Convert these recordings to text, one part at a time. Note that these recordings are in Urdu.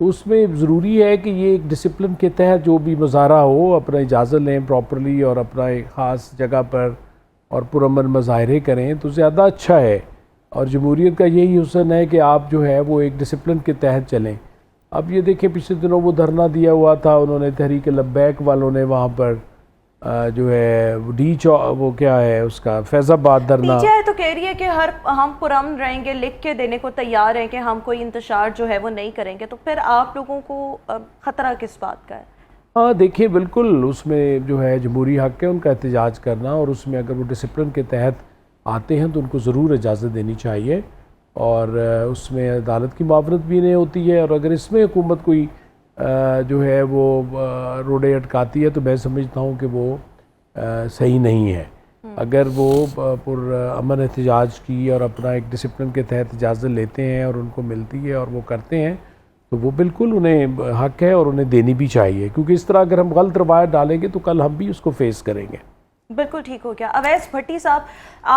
تو اس میں ضروری ہے کہ یہ ایک ڈسپلن کے تحت جو بھی مظاہرہ ہو اپنا اجازت لیں پراپرلی اور اپنا ایک خاص جگہ پر اور پرامن مظاہرے کریں تو زیادہ اچھا ہے. اور جمہوریت کا یہی حسن ہے کہ آپ جو ہے وہ ایک ڈسپلن کے تحت چلیں. اب یہ دیکھیں پچھلے دنوں وہ دھرنا دیا ہوا تھا انہوں نے تحریک لبیک والوں نے وہاں پر جو ہے وہ کیا ہے اس کا فیض آباد دھرنا. پی ٹی آئی تو کہہ رہی ہے کہ ہم پرامن رہیں گے, لکھ کے دینے کو تیار ہیں کہ ہم کوئی انتشار جو ہے وہ نہیں کریں گے. تو پھر آپ لوگوں کو خطرہ کس بات کا ہے؟ ہاں دیکھیے بالکل اس میں جو ہے جمہوری حق ہے ان کا احتجاج کرنا, اور اس میں اگر وہ ڈسپلن کے تحت آتے ہیں تو ان کو ضرور اجازت دینی چاہیے, اور اس میں عدالت کی معاونت بھی نہیں ہوتی ہے. اور اگر اس میں حکومت کوئی جو ہے وہ روڑے اٹکاتی ہے تو میں سمجھتا ہوں کہ وہ صحیح نہیں ہے. اگر وہ پر امن احتجاج کی اور اپنا ایک ڈسپلن کے تحت اجازت لیتے ہیں اور ان کو ملتی ہے اور وہ کرتے ہیں تو وہ بالکل انہیں حق ہے اور انہیں دینی بھی چاہیے, کیونکہ اس طرح اگر ہم غلط روایت ڈالیں گے تو کل ہم بھی اس کو فیس کریں گے. بالکل ٹھیک ہو گیا. اویس بھٹی صاحب,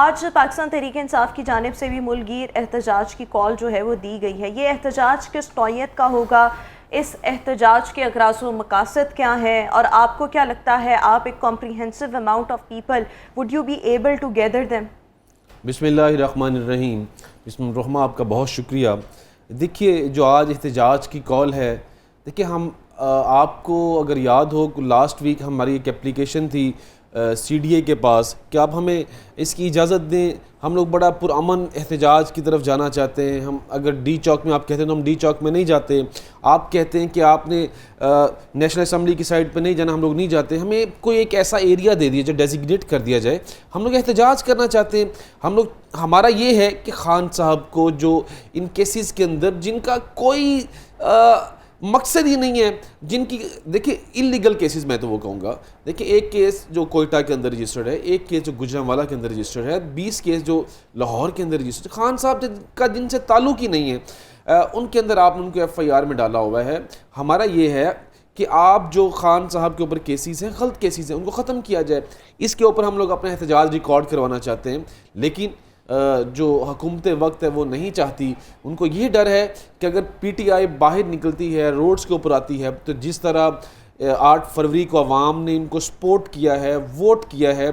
آج پاکستان تحریک انصاف کی جانب سے بھی ملک گیر احتجاج کی کال جو ہے وہ دی گئی ہے. یہ احتجاج کس نوعیت کا ہوگا, اس احتجاج کے اغراض و مقاصد کیا ہیں, اور آپ کو کیا لگتا ہے آپ ایک comprehensive amount of people would you be able to gather them? بسم اللہ الرحمن الرحیم. بسم الرحمن, آپ کا بہت شکریہ. دیکھیے جو آج احتجاج کی کال ہے, دیکھیے ہم آپ کو اگر یاد ہو لاسٹ ویک ہماری ایک اپلیکیشن تھی سی ڈی اے کے پاس کہ آپ ہمیں اس کی اجازت دیں, ہم لوگ بڑا پرامن احتجاج کی طرف جانا چاہتے ہیں. ہم اگر ڈی چوک میں آپ کہتے ہیں تو ہم ڈی چوک میں نہیں جاتے, آپ کہتے ہیں کہ آپ نے نیشنل اسمبلی کی سائڈ پہ نہیں جانا, ہم لوگ نہیں جاتے. ہمیں کوئی ایک ایسا ایریا دے دیا جو ڈیزگنیٹ کر دیا جائے, ہم لوگ احتجاج کرنا چاہتے ہیں. ہمارا یہ ہے کہ خان صاحب کو جو ان کیسز کے اندر جن کا کوئی مقصد ہی نہیں ہے, جن کی دیکھیں انلیگل کیسز میں تو وہ کہوں گا, دیکھیں ایک کیس جو کوئٹہ کے اندر رجسٹرڈ ہے, ایک کیس جو گجرانوالہ کے اندر رجسٹرڈ ہے, 20 کیس جو لاہور کے اندر رجسٹرڈ. خان صاحب کا جن سے تعلق ہی نہیں ہے ان کے اندر آپ نے ان کو ایف آئی آر میں ڈالا ہوا ہے. ہمارا یہ ہے کہ آپ جو خان صاحب کے اوپر کیسز ہیں, غلط کیسز ہیں, ان کو ختم کیا جائے. اس کے اوپر ہم لوگ اپنا احتجاج ریکارڈ کروانا چاہتے ہیں, لیکن جو حکومت وقت ہے وہ نہیں چاہتی. ان کو یہ ڈر ہے کہ اگر پی ٹی آئی باہر نکلتی ہے, روڈز کے اوپر آتی ہے, تو جس طرح 8 فروری کو عوام نے ان کو سپورٹ کیا ہے, ووٹ کیا ہے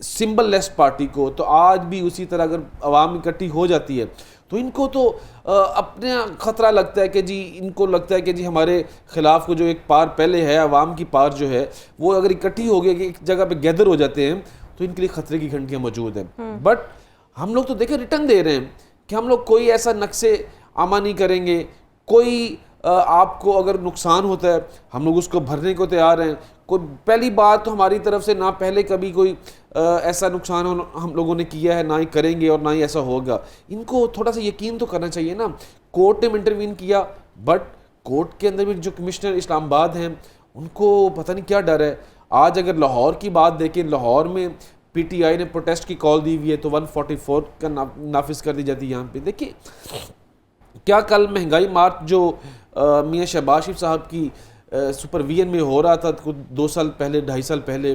سمبل لیس پارٹی کو, تو آج بھی اسی طرح اگر عوام اکٹھی ہو جاتی ہے تو ان کو تو اپنے خطرہ لگتا ہے کہ جی, ان کو لگتا ہے کہ جی ہمارے خلاف کو جو ایک پار پہلے ہے, عوام کی پار جو ہے وہ اگر اکٹھی ہو گئی کہ ایک جگہ پہ گیدر ہو جاتے ہیں تو ان کے لیے خطرے کی گھنٹیاں موجود ہیں. بٹ ہم لوگ تو دیکھیں ریٹرن دے رہے ہیں کہ ہم لوگ کوئی ایسا نقصے عامہ نہیں کریں گے, کوئی آپ کو اگر نقصان ہوتا ہے ہم لوگ اس کو بھرنے کو تیار ہیں. کوئی پہلی بات تو ہماری طرف سے نہ پہلے کبھی کوئی ایسا نقصان ہم لوگوں نے کیا ہے, نہ ہی کریں گے اور نہ ہی ایسا ہوگا. ان کو تھوڑا سا یقین تو کرنا چاہیے نا. کورٹ نے انٹروین کیا, بٹ کورٹ کے اندر بھی جو کمشنر اسلام آباد ہیں ان کو پتہ نہیں کیا ڈر ہے. آج اگر لاہور کی بات دیکھیں, لاہور میں پی ٹی آئی نے پروٹیسٹ کی کال دی ہوئی ہے تو 144 کا نافذ کر دی جاتی ہے یہاں پہ. دیکھیے کیا کل مہنگائی مارچ جو میاں شہباز شریف صاحب کی سپرویژن میں ہو رہا تھا 2 سال پہلے 2.5 سال پہلے,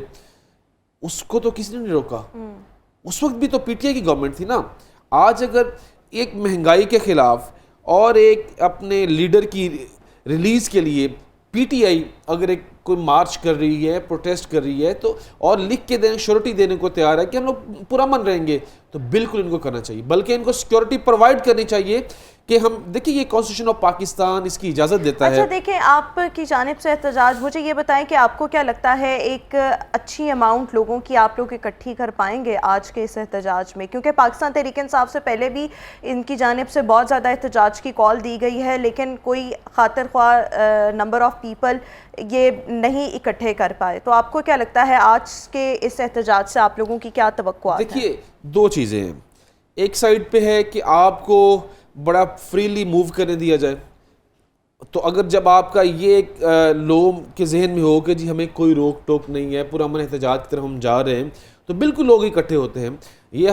اس کو تو کسی نے نہیں روکا. اس وقت بھی تو پی ٹی آئی کی گورنمنٹ تھی نا. آج اگر ایک مہنگائی کے خلاف اور ایک اپنے لیڈر کی ریلیز کے لیے پی ٹی آئی اگر ایک کوئی مارچ کر رہی ہے, پروٹیسٹ کر رہی ہے, تو اور لکھ کے دیں شیورٹی دینے کو تیار ہے کہ ہم لوگ پرامن رہیں گے, تو بالکل ان کو کرنا چاہیے. بلکہ ان کو سیکورٹی پرووائڈ کرنی چاہیے کہ ہم دیکھیں یہ کانسٹیٹیوشن آف پاکستان اس کی اجازت دیتا ہے. اچھا دیکھیں, آپ کی جانب سے احتجاج, مجھے یہ بتائیں کہ آپ کو کیا لگتا ہے ایک اچھی اماؤنٹ لوگوں کی آپ لوگ اکٹھی کر پائیں گے آج کے اس احتجاج میں؟ کیونکہ پاکستان تحریک انصاف سے پہلے بھی ان کی جانب سے بہت زیادہ احتجاج کی کال دی گئی ہے, لیکن کوئی خاطر خواہ نمبر آف پیپل یہ نہیں اکٹھے کر پائے. تو آپ کو کیا لگتا ہے آج کے اس احتجاج سے آپ لوگوں کی کیا توقعات ہیں؟ دیکھیے 2 چیزیں ہیں. ایک سائڈ پہ ہے کہ آپ کو بڑا فریلی موو کرنے دیا جائے, تو اگر جب آپ کا یہ ایک لوگوں کے ذہن میں ہو کہ جی ہمیں کوئی روک ٹوک نہیں ہے, پورا امن احتجاج کی طرف ہم جا رہے ہیں, تو بالکل لوگ اکٹھے ہوتے ہیں. یہ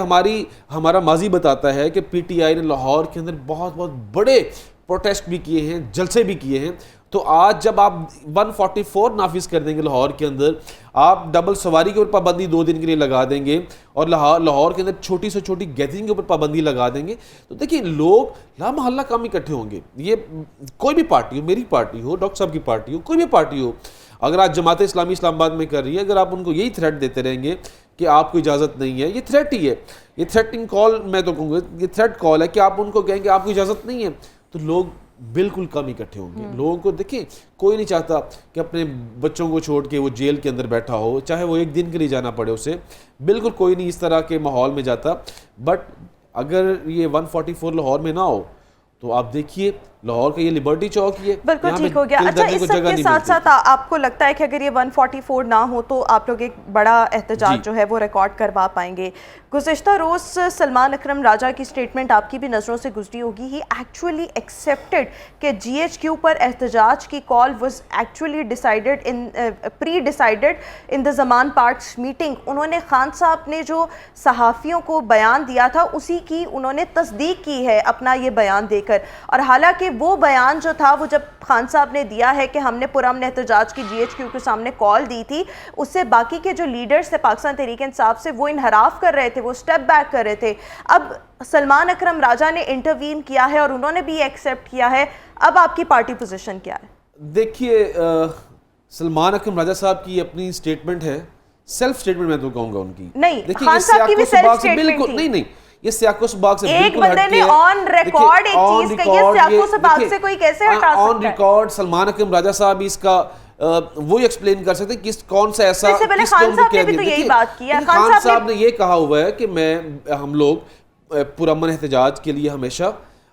ہمارا ماضی بتاتا ہے کہ پی ٹی آئی نے لاہور کے اندر بہت بڑے پروٹیسٹ بھی کیے ہیں, جلسے بھی کیے ہیں. تو آج جب آپ 144 نافذ کر دیں گے لاہور کے اندر, آپ ڈبل سواری کے اوپر پابندی 2 دن کے لیے لگا دیں گے, اور لاہور کے اندر چھوٹی سے چھوٹی گیدرنگ کے اوپر پابندی لگا دیں گے, تو دیکھیں لوگ لا محلہ کام اکٹھے ہوں گے. یہ کوئی بھی پارٹی ہو, میری پارٹی ہو, ڈاکٹر صاحب کی پارٹی ہو, کوئی بھی پارٹی ہو, اگر آج جماعت اسلامی اسلام آباد میں کر رہی ہے, اگر آپ ان کو یہی تھریٹ دیتے رہیں گے کہ آپ کو اجازت نہیں ہے, یہ تھریٹ ہی ہے, یہ تھریٹنگ کال میں تو کہوں گا, یہ تھریٹ کال ہے کہ آپ ان کو کہیں کہ آپ کو اجازت نہیں ہے, تو لوگ بالکل کم اکٹھے ہوں گے. لوگوں کو دیکھیں کوئی نہیں چاہتا کہ اپنے بچوں کو چھوڑ کے وہ جیل کے اندر بیٹھا ہو, چاہے وہ 1 دن کے لیے جانا پڑے اسے, بالکل کوئی نہیں اس طرح کے ماحول میں جاتا. بٹ اگر یہ 144 لاہور میں نہ ہو تو آپ دیکھیے لاہور کا یہ لبرٹی چوک ہی ہے, بالکل ٹھیک ہو گیا. اچھا اس سب کے ساتھ ساتھ آپ کو لگتا ہے کہ اگر یہ 144 نہ ہو تو آپ لوگ ایک بڑا احتجاج جو ہے وہ ریکارڈ کروا پائیں گے؟ گزشتہ روز سلمان اکرم راجہ کی سٹیٹمنٹ آپ کی بھی نظروں سے گزری ہوگی. ہی ایکچولی ایکسیپٹڈ کہ جی ایچ کیو پر احتجاج کی call was actually decided in predecided in the Zaman Park's meeting. انہوں نے خان صاحب نے جو صحافیوں کو بیان دیا تھا اسی کی انہوں نے تصدیق کی ہے اپنا یہ بیان دے کر, اور حالانکہ وہ بیان جو تھا وہ جب خان صاحب نے دیا ہے کہ ہم نے پرامن احتجاج کی جی ایچ کیو کے سامنے کال دی تھی, اس سے باقی کے جو لیڈرز تھے پاکستان تحریک انصاف سے وہ انحراف کر رہے تھے, وہ سٹیپ بیک کر رہے تھے. اب سلمان اکرم راجہ نے انٹروین کیا ہے اور انہوں نے بھی ایکسیپٹ کیا ہے, اب آپ کی پارٹی پوزیشن کیا ہے؟ دیکھیے سلمان اکرم راجہ صاحب کی اپنی سٹیٹمنٹ ہے, سیلف سٹیٹمنٹ میں تو کہوں گا ان کی. نہیں, خان صاحب کی بھی سیلف سٹیٹمنٹ تھی. نہیں, یہ سیاق و سباق سے ایک بندے نے آن ریکارڈ ایک چیز کہی ہے, سیاق و سباق سے کوئی کیسے ہٹا سکتا ہے؟ آن ریکارڈ سلمان اکرم راجہ صاحب اس کا وہی ایکسپلین کر سکتے ہیں کون سا ایسا, اس سے پہلے خان صاحب نے بھی تو یہی بات کی ہے. خان صاحب نے یہ کہا ہوا ہے کہ ہم لوگ پرامن احتجاج کے لیے ہمیشہ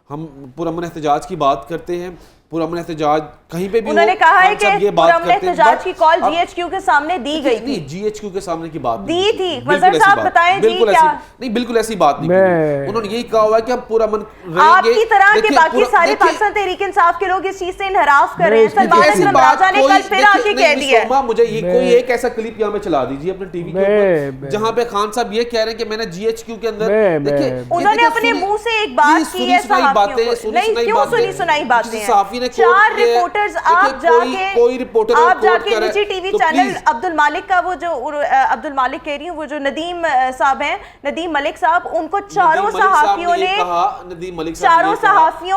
ہم پرامن احتجاج کی بات کرتے ہیں, پرامن احتجاج کہیں پہ بھی انہوں نے کہا ہے کہ پرامن احتجاج کی کال جی ایچ کیو کے سامنے دی گئی تھی. جی ایچ کیو کے سامنے کی بات دی تھی. مظہر صاحب بتائیں جی کیا؟ نہیں بالکل ایسی بات نہیں, انہوں نے یہی کہا ہوا ہے کہ ہم پرامن رہیں گے. آپ کی طرح کے باقی سارے پاکستان تحریک انصاف کے لوگ اس چیز سے انحراف کر رہے ہیں. سلمان اکرم راجہ نے کل پھر آ کے کہہ دیا ہے. مجھے کوئی ایک ایسا کلپ یہاں میں چلا دیجیے اپنے ٹی وی کے اوپر جہاں پہ خان صاحب یہ کہہ رہے ہیں کہ میں نے جی ایچ کیو کے اندر, دیکھیں انہوں نے اپنے منہ سے ایک بات کی ہے صحافیوں کو. نہیں, کیوں سنی سنائی باتیں ہیں؟ 4 رپورٹرز آپ جا کے نجی ٹی وی چینل عبد المالک کا, وہ جو عبد المالک کہہ رہی ہوں, وہ جو ندیم صاحب ہیں, ندیم ملک صاحب, ان کو چاروں صحافیوں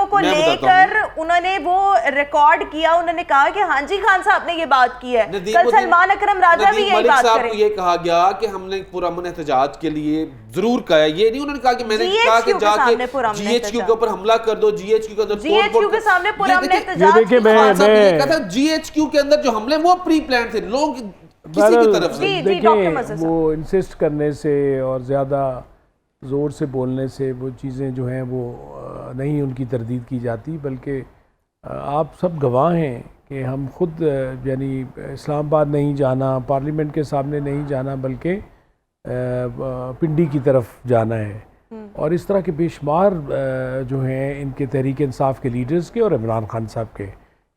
کو لے کر انہوں نے وہ ریکارڈ کیا. انہوں نے کہا کہ ہاں جی خان صاحب نے یہ بات کی ہے. کل سلمان اکرم راجہ بھی یہی بات کریں. یہ کہا گیا کہ ہم نے پرامن احتجاج کے لیے ضرور کہا ہے, یہ نہیں انہوں نے کہا کہ میں نے کہا کہ جا کے جی ایچ کیو کے اوپر حملہ کر دو, جی ایچ کیو کے اندر جی ایچ کیو کے سامنے پرامن احتجاج جی ایچ کیو کے اندر جو حملے وہ پری پلان تھے لوگ کسی کی طرف سے. دیکھیں وہ انسسٹ کرنے سے اور زیادہ زور سے بولنے سے وہ چیزیں جو ہیں وہ نہیں ان کی تردید کی جاتی, بلکہ آپ سب گواہ ہیں کہ ہم خود یعنی اسلام آباد نہیں جانا, پارلیمنٹ کے سامنے نہیں جانا, بلکہ پنڈی کی طرف جانا ہے. اور اس طرح کے بے شمار جو ہیں ان کے تحریک انصاف کے لیڈرز کے اور عمران خان صاحب کے,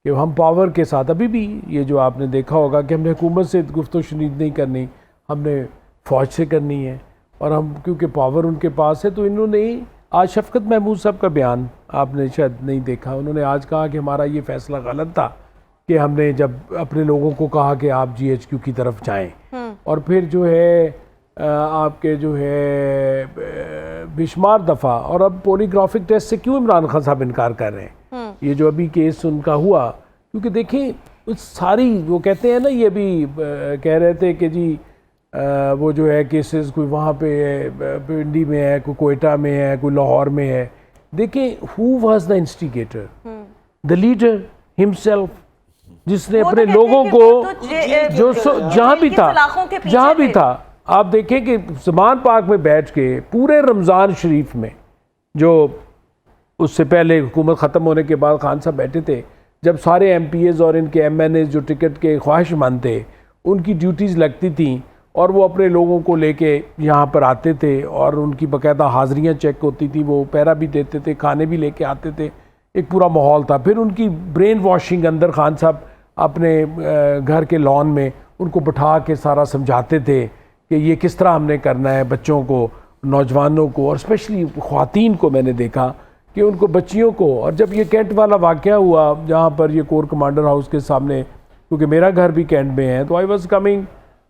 کہ ہم پاور کے ساتھ ابھی بھی یہ جو آپ نے دیکھا ہوگا کہ ہم نے حکومت سے گفت و شنید نہیں کرنی, ہم نے فوج سے کرنی ہے, اور ہم کیونکہ پاور ان کے پاس ہے. تو انہوں نے آج شفقت محمود صاحب کا بیان آپ نے شاید نہیں دیکھا, انہوں نے آج کہا کہ ہمارا یہ فیصلہ غلط تھا کہ ہم نے جب اپنے لوگوں کو کہا کہ آپ جی ایچ کیو کی طرف جائیں, اور پھر جو ہے آپ کے جو ہے بے شمار دفعہ, اور اب پولیگرافک ٹیسٹ سے کیوں عمران خان صاحب انکار کر رہے ہیں؟ یہ جو ابھی کیس ان کا ہوا, کیونکہ دیکھیں ساری وہ کہتے ہیں نا, یہ بھی کہہ رہے تھے کہ جی وہ جو ہے کیسز کوئی وہاں پہ پنڈی میں ہے, کوئی کوئٹہ میں ہے, کوئی لاہور میں ہے. دیکھیں who was the انسٹیگیٹر, the leader himself, جس نے اپنے لوگوں کو جو جہاں بھی تھا آپ دیکھیں کہ زمان پارک میں بیٹھ کے پورے رمضان شریف میں, جو اس سے پہلے حکومت ختم ہونے کے بعد خان صاحب بیٹھے تھے, جب سارے ایم پی ایز اور ان کے ایم این ایز جو ٹکٹ کے خواہش مند تھے ان کی ڈیوٹیز لگتی تھیں, اور وہ اپنے لوگوں کو لے کے یہاں پر آتے تھے, اور ان کی باقاعدہ حاضریاں چیک ہوتی تھی, وہ پیرا بھی دیتے تھے, کھانے بھی لے کے آتے تھے, ایک پورا ماحول تھا. پھر ان کی برین واشنگ اندر خان صاحب اپنے گھر کے لان میں ان کو بٹھا کے سارا سمجھاتے تھے کہ یہ کس طرح ہم نے کرنا ہے, بچوں کو, نوجوانوں کو, اور اسپیشلی خواتین کو میں نے دیکھا کہ ان کو بچیوں کو، اور جب یہ کینٹ والا واقعہ ہوا جہاں پر یہ کور کمانڈر ہاؤس کے سامنے، کیونکہ میرا گھر بھی کینٹ میں ہے، تو آئی واز کمنگ،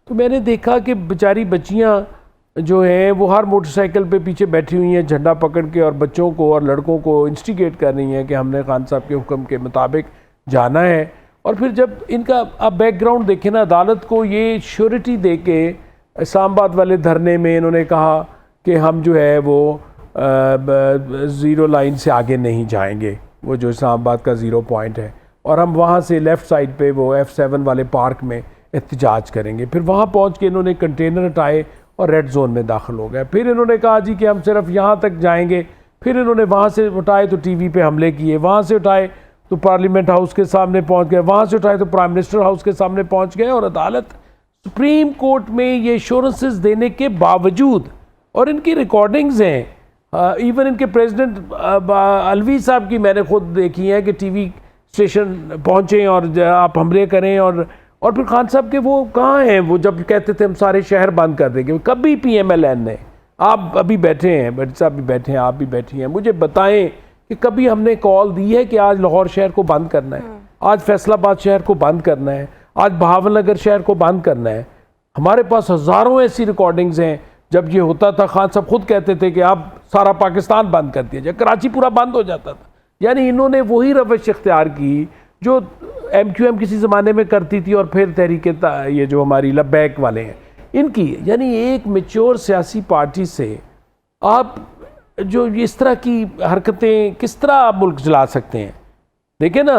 تو میں نے دیکھا کہ بیچاری بچیاں جو ہیں وہ ہر موٹر سائیکل پہ پیچھے بیٹھی ہوئی ہیں جھنڈا پکڑ کے، اور بچوں کو اور لڑکوں کو انسٹیگیٹ کر رہی ہیں کہ ہم نے خان صاحب کے حکم کے مطابق جانا ہے۔ اور پھر جب ان کا آپ بیک گراؤنڈ دیکھیں نا، عدالت کو یہ شیورٹی دے کے اسلام آباد والے دھرنے میں انہوں نے کہا کہ ہم جو ہے وہ زیرو لائن سے آگے نہیں جائیں گے، وہ جو اسلام آباد کا 0 پوائنٹ ہے، اور ہم وہاں سے لیفٹ سائڈ پہ وہ F7 والے پارک میں احتجاج کریں گے۔ پھر وہاں پہنچ کے انہوں نے کنٹینر ہٹائے اور ریڈ زون میں داخل ہو گئے۔ پھر انہوں نے کہا جی کہ ہم صرف یہاں تک جائیں گے، پھر انہوں نے وہاں سے اٹھائے تو ٹی وی پہ حملے کیے، وہاں سے اٹھائے تو پارلیمنٹ ہاؤس کے سامنے پہنچ گئے، وہاں سے اٹھائے تو پرائم منسٹر ہاؤس کے سامنے پہنچ گئے، اور عدالت سپریم کورٹ میں یہ ایشورنسز دینے کے باوجود، اور ان کی ریکارڈنگز ہیں، ایون ان کے پریزیڈنٹ الوی صاحب کی میں نے خود دیکھی ہے کہ ٹی وی اسٹیشن پہنچیں اور آپ حملے کریں، اور پھر خان صاحب کے وہ کہاں ہیں، وہ جب کہتے تھے ہم سارے شہر بند کر دیں گے، کبھی PMLN نے، آپ ابھی بیٹھے ہیں، بٹ صاحب بھی بیٹھے ہیں، آپ بھی بیٹھی ہیں، مجھے بتائیں کہ کبھی ہم نے کال دی ہے کہ آج لاہور شہر کو بند کرنا ہے، آج فیصل آباد شہر کو بند کرنا ہے، آج بہاول نگر شہر کو بند کرنا ہے؟ ہمارے پاس ہزاروں ایسی ریکارڈنگز ہیں جب یہ ہوتا تھا، خان صاحب خود کہتے تھے کہ آپ سارا پاکستان بند کر دیا جائے، کراچی پورا بند ہو جاتا تھا۔ یعنی انہوں نے وہی روش اختیار کی جو MQM کسی زمانے میں کرتی تھی، اور پھر تحریک یہ جو ہماری لبیک والے ہیں ان کی، یعنی ایک میچور سیاسی پارٹی سے آپ جو اس طرح کی حرکتیں، کس طرح آپ ملک چلا سکتے ہیں؟ دیکھیں نا،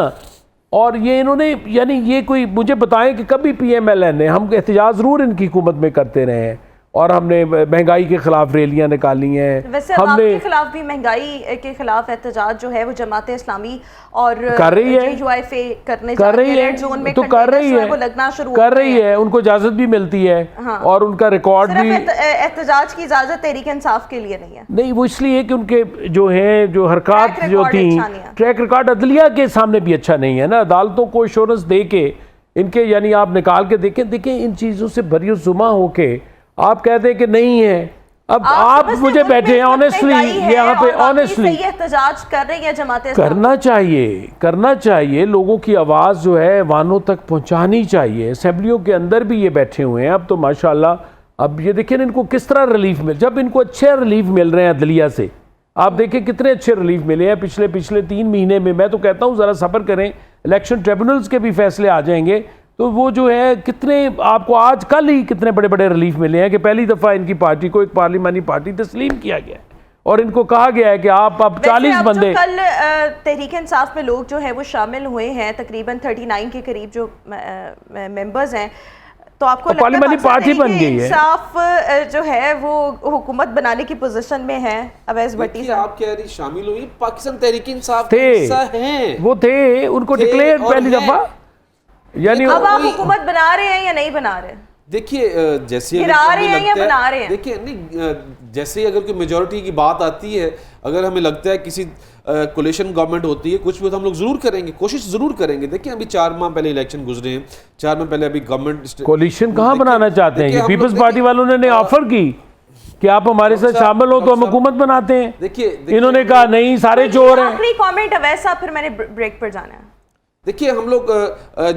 اور یہ انہوں نے، یعنی یہ کوئی مجھے بتائیں کہ کبھی PMLN نے، ہم احتجاج ضرور ان کی حکومت میں کرتے رہے ہیں، اور ہم نے مہنگائی کے خلاف ریلیاں نکالی ہیں، ویسے ہم آپ نے کے خلاف بھی مہنگائی کے خلاف احتجاج جو ہے وہ جماعت اسلامی اور کر رہی ہے، JUIF کرنے کر رہی ہے، ریڈ زون میں تو کر رہی ہے، وہ لگنا شروع کر رہی ہے، ان کو اجازت بھی ملتی ہے، اور ان کا ریکارڈ بھی، صرف احتجاج کی اجازت تحریک انصاف کے لیے نہیں ہے، نہیں وہ اس لیے کہ ان کے جو ہیں جو حرکات جو تھیں، ٹریک ریکارڈ عدلیہ کے سامنے بھی اچھا نہیں ہے نا، عدالتوں کو ایشورنس دے کے ان کے، یعنی آپ نکال کے دیکھیں ان چیزوں سے بری الزما ہو کے آپ کہتے ہیں کہ نہیں ہے۔ اب آپ مجھے بیٹھے ہیں آنیسٹلی یہاں پہ، آنیسٹلی احتجاج کر رہی ہے جماعت اسلامی، کرنا چاہیے، لوگوں کی آواز جو ہے وانوں تک پہنچانی چاہیے، اسمبلیوں کے اندر بھی یہ بیٹھے ہوئے ہیں۔ اب تو ماشاءاللہ اب یہ دیکھیں ان کو کس طرح ریلیف جب ان کو اچھے ریلیف مل رہے ہیں عدلیہ سے، آپ دیکھیں کتنے اچھے ریلیف ملے ہیں پچھلے 3 مہینے میں۔ میں تو کہتا ہوں ذرا صبر کریں، الیکشن ٹریبونلز کے بھی فیصلے آ جائیں گے تو وہ جو ہے کتنے، آپ کو آج کل ہی کتنے بڑے بڑے ریلیف ملے ہیں کہ پہلی دفعہ ان کی پارٹی کو ایک پارلیمانی پارٹی تسلیم کیا گیا ہے، اور ان کو کہا گیا ہے کہ آپ اب 40 بندے، کل تحریک انصاف میں لوگ جو ہے وہ شامل ہوئے ہیں، تقریباً 39 کے قریب جو ممبرز ہیں، تو آپ کو پارلیمانی پارٹی بن گئی ہے، انصاف جو ہے وہ حکومت بنانے کی پوزیشن میں ہے۔ اویس بھٹی صاحب آپ کہہ رہی شامل ہوئی، پاکستان تحریک انصاف تھے، ہیں، وہ تھے، ان کو ڈکلیئر پہلی دفعہ، یعنی اب آپ حکومت بنا رہے ہیں یا نہیں بنا رہے؟ دیکھیے جیسے دیکھیے نہیں، جیسے اگر کوئی میجورٹی کی بات آتی ہے، اگر ہمیں لگتا ہے کسی کولیشن گورنمنٹ ہوتی ہے کچھ بھی، تو ہم لوگ ضرور کریں گے، کوشش ضرور کریں گے۔ دیکھیں ابھی 4 ماہ پہلے الیکشن گزرے ہیں، 4 ماہ پہلے ابھی گورنمنٹ کولیشن کہاں بنانا چاہتے ہیں؟ یہ پیپلز پارٹی والوں نے آفر کی کہ آپ ہمارے ساتھ شامل ہو تو ہم حکومت بناتے ہیں، انہوں نے کہا نہیں سارے چور ہیں۔ آخری کامنٹ اویس صاحب، پھر میں نے بریک پر جانا ہے۔ دیکھیے ہم لوگ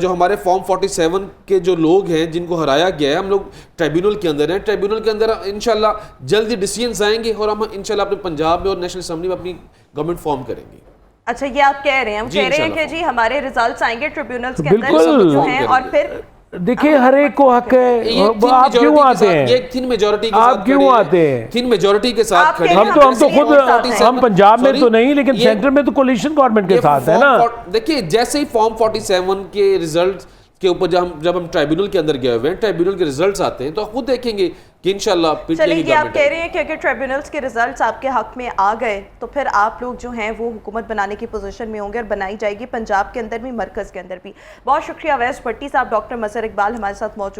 جو ہمارے فارم 47 کے جو لوگ ہیں جن کو ہرایا گیا ہے، ہم لوگ ٹریبیونل کے اندر ہیں، ٹریبیونل کے اندر انشاءاللہ جلدی ڈیسیژنز آئیں گے، اور ہم انشاءاللہ اپنے پنجاب میں اور نیشنل اسمبلی میں اپنی گورنمنٹ فارم کریں گے۔ اچھا یہ آپ کہہ رہے ہیں، ہم کہہ رہے ہیں کہ جی ہمارے ریزلٹس آئیں گے ٹریبیونلز کے اندر جو ہیں، اور پھر دیکھیں ہر ایک کو حق ہے، آپ کیوں آتے ہیں؟ یہ تھن میجورٹی کے آپ کیوں آتے ہیں؟ تھن میجورٹی کے ساتھ کھڑے ہم تو خود، ہم پنجاب میں تو نہیں لیکن سینٹر میں تو کولیشن گورنمنٹ کے ساتھ ہے نا۔ دیکھیے جیسے ہی فارم 47 کے ریزلٹ کے اوپر جب ہم ٹرائبیونل کے اندر گئے ہوئے ہیں، ٹرائبیونل کے ریزلٹس آتے ہیں تو خود دیکھیں گے کہ انشاءاللہ چلیے یہ آپ کہہ رہے ہیں کہ اگر ٹرائبیونلز کے ریزلٹس آپ کے حق میں آ گئے تو پھر آپ لوگ جو ہیں وہ حکومت بنانے کی پوزیشن میں ہوں گے، اور بنائی جائے گی پنجاب کے اندر بھی، مرکز کے اندر بھی۔ بہت شکریہ اویس بھٹی صاحب، ڈاکٹر مظہر اقبال ہمارے ساتھ موجود